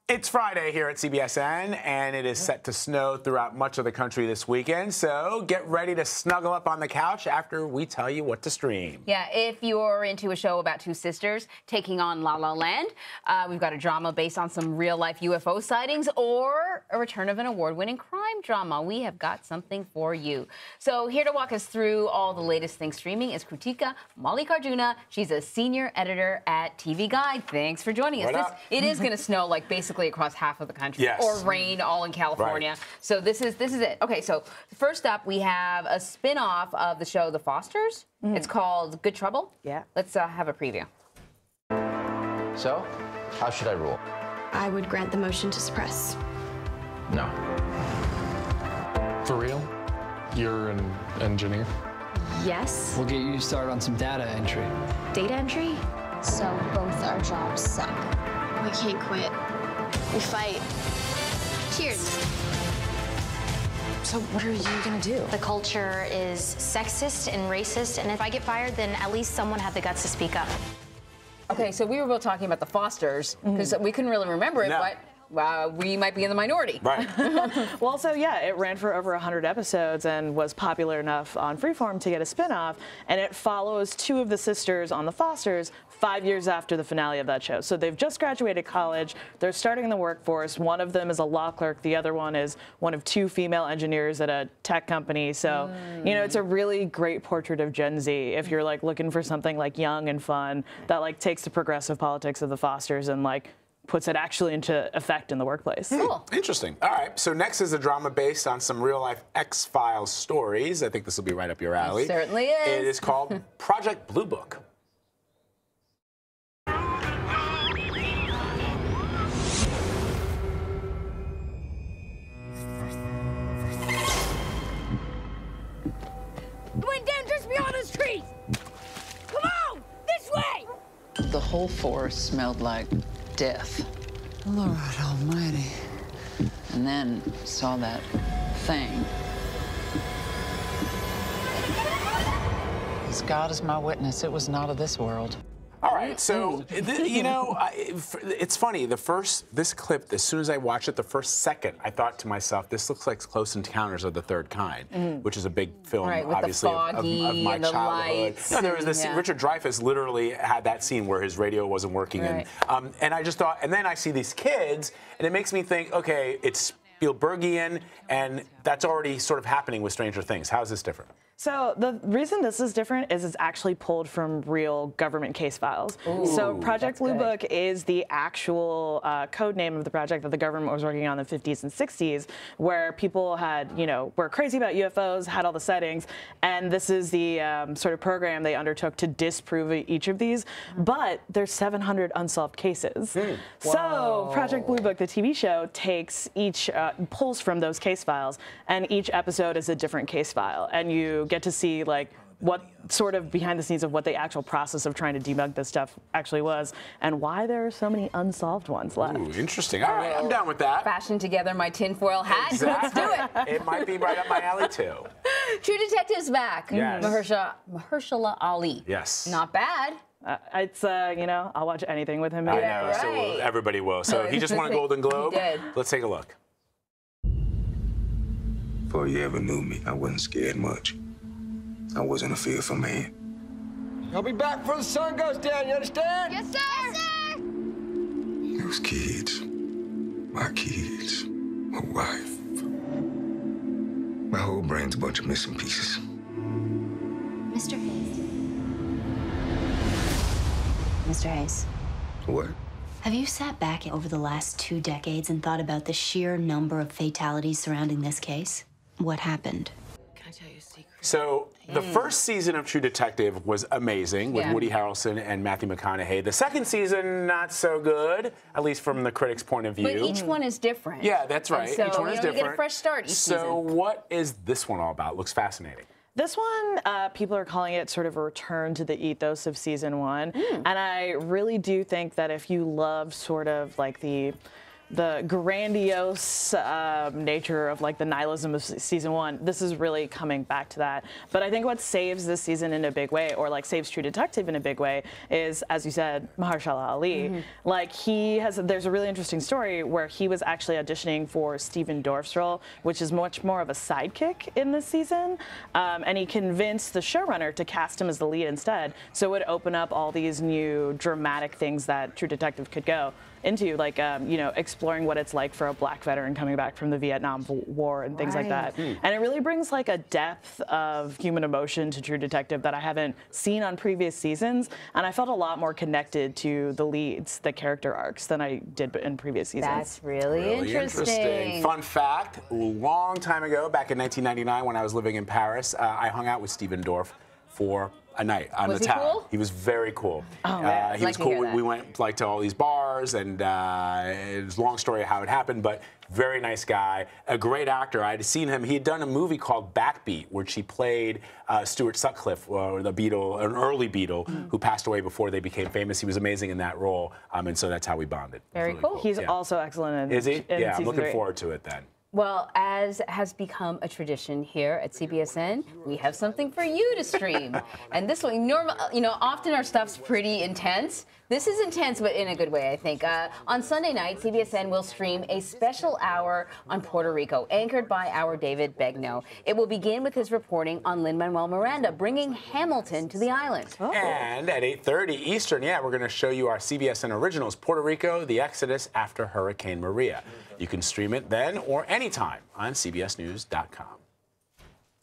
It's Friday here at CBSN, and it is set to snow throughout much of the country this weekend. So get ready to snuggle up on the couch after we tell you what to stream. Yeah, if you're into a show about two sisters taking on La La Land, we've got a drama based on some real-life UFO sightings, or a return of an award-winning crime drama. We have got something for you. So here to walk us through all the latest things streaming is Krutika Mallikarjuna. She's a senior editor at TV Guide. Thanks for joining us. It is going to snow like basically across half of the country, yes, or rain all in California. Right. So this is it. Okay, so first up we have a spin-off of the show The Fosters. It's called Good Trouble. Yeah. Let's have a preview. So, how should I rule? I would grant the motion to suppress. No. For real? You're an engineer? Yes. We'll get you started on some data entry. Data entry? So both our jobs suck. We can't quit. We fight. Cheers. So what are you gonna do? The culture is sexist and racist, and if I get fired, then at least someone had the guts to speak up. Okay, so we were both talking about The Fosters, because we couldn't really remember it, but we might be in the minority. Right. Well, so yeah, it ran for over 100 episodes and was popular enough on Freeform to get a spinoff, and it follows two of the sisters on The Fosters 5 years after the finale of that show. So they've just graduated college, they're starting in the workforce. One of them is a law clerk, the other one is one of two female engineers at a tech company. So, you know, it's a really great portrait of Gen Z if you're like looking for something like young and fun that like takes the progressive politics of the Fosters and like puts it actually into effect in the workplace. Cool. Interesting. All right, so next is a drama based on some real-life X-Files stories. I think this will be right up your alley. It certainly is. It is called Project Blue Book. It went down just beyond those trees! Come on! This way! The whole forest smelled like death. Lord Almighty. And then saw that thing. As God is my witness, it was not of this world. All right, so, you know, it's funny. This clip, as soon as I watched it the first second, I thought to myself, this looks like Close Encounters of the Third Kind, which is a big film, obviously, of my childhood. No, there was this, Richard Dreyfuss literally had that scene where his radio wasn't working. And I just thought, and then I see these kids, and it makes me think, okay, it's Spielbergian, and that's already sort of happening with Stranger Things. How is this different? So the reason this is different is it's actually pulled from real government case files. Ooh, so Project Blue Book is the actual code name of the project that the government was working on in the 50s and 60s, where people had, you know, were crazy about UFOs, had all the sightings, and this is the sort of program they undertook to disprove each of these. But there's 700 unsolved cases. So Project Blue Book, the TV show, takes each, pulls from those case files, and each episode is a different case file, and you get to see like what sort of behind the scenes of what the actual process of trying to debug this stuff actually was, and why there are so many unsolved ones left. Ooh, interesting. All right, I'm down with that. Fashion together my tinfoil hat. Exactly. Let's do it. It might be right up my alley too. True Detective's back. Yes. Mahershala Ali. Yes. Not bad. It's, you know, I'll watch anything with him. I know, so everybody will. So he just won a Golden Globe. He did. Let's take a look. Before you ever knew me, I wasn't scared much. I wasn't a fearful man. I'll be back before the sun goes down, you understand? Yes, sir! Yes, sir! Those kids, my kids, my wife. My whole brain's a bunch of missing pieces. Mr. Hayes. Mr. Hayes. What? Have you sat back over the last 2 decades and thought about the sheer number of fatalities surrounding this case? What happened? Can I tell you a secret? So the first season of True Detective was amazing with Woody Harrelson and Matthew McConaughey. The second season, not so good, at least from the critics' point of view. But each one is different. Yeah, that's right. So, each one is different. You get a fresh start each season. So what is this one all about? Looks fascinating. This one, people are calling it sort of a return to the ethos of season 1. And I really do think that if you love sort of like the the grandiose nature of like the nihilism of season 1. This is really coming back to that. But I think what saves this season in a big way, or like saves True Detective in a big way, is, as you said, Mahershala Ali. Like there's a really interesting story where he was actually auditioning for Stephen Dorff's role, which is much more of a sidekick in this season, and he convinced the showrunner to cast him as the lead instead, so it would open up all these new dramatic things that True Detective could go into, like you know, exploring what it's like for a black veteran coming back from the Vietnam War and things like that. And it really brings like a depth of human emotion to True Detective that I haven't seen on previous seasons, and I felt a lot more connected to the leads, the character arcs, than I did in previous seasons. That's really interesting. Fun fact, a long time ago, back in 1999 when I was living in Paris, I hung out with Stephen Dorff for a night on the town. Cool? He was very cool. Oh, man. He was cool. We went like to all these bars, and it was a long story of how it happened, but very nice guy, a great actor. I had seen him. He had done a movie called Backbeat, which he played Stuart Sutcliffe, the Beatle, an early Beatle, who passed away before they became famous. He was amazing in that role, and so that's how we bonded. Very really cool. He's also excellent in Is he? in Yeah, I'm looking 3. forward to it then. Well, as has become a tradition here at CBSN, we have something for you to stream. And this one, often our stuff's pretty intense. This is intense, but in a good way, I think. On Sunday night, CBSN will stream a special hour on Puerto Rico, anchored by our David Begnaud. It will begin with his reporting on Lin-Manuel Miranda, bringing Hamilton to the island. Oh. And at 8:30 Eastern, we're going to show you our CBSN originals, Puerto Rico, The Exodus After Hurricane Maria. You can stream it then or anytime on CBSNews.com.